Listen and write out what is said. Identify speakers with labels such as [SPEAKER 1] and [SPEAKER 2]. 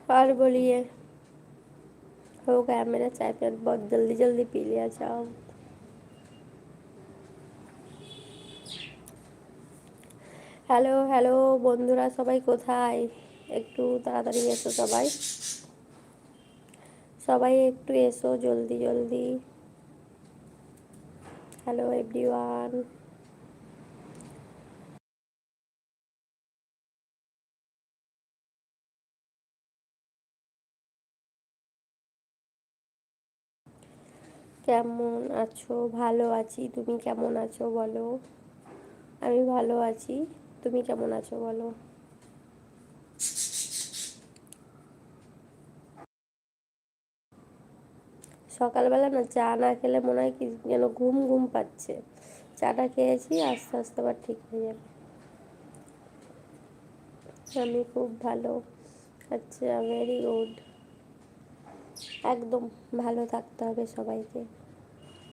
[SPEAKER 1] और बोलिए, हो गया मेरा चाय पे बहुत जल्दी जल्दी पी लिया चाय। হ্যালো হ্যালো বন্ধুরা, সবাই কোথায়? একটু তাড়াতাড়ি এসো সবাই, সবাই একটু এসো জলদি জলদি। Hello everyone. কেমন আছো? ভালো আছি, তুমি কেমন আছো বলো? আমি ভালো আছি, তুমি কেমন আছো বলো? সকালবেলা না চা না খেলে মনে হয় কি যেন ঘুম ঘুম পাচ্ছে। চাটা খেয়েছি, আস্তে আস্তে আবার ঠিক হয়ে যাবে। আমি খুব ভালো। আচ্ছা, ভেরি গুড। একদম ভালো থাকতে হবে সবাইকে।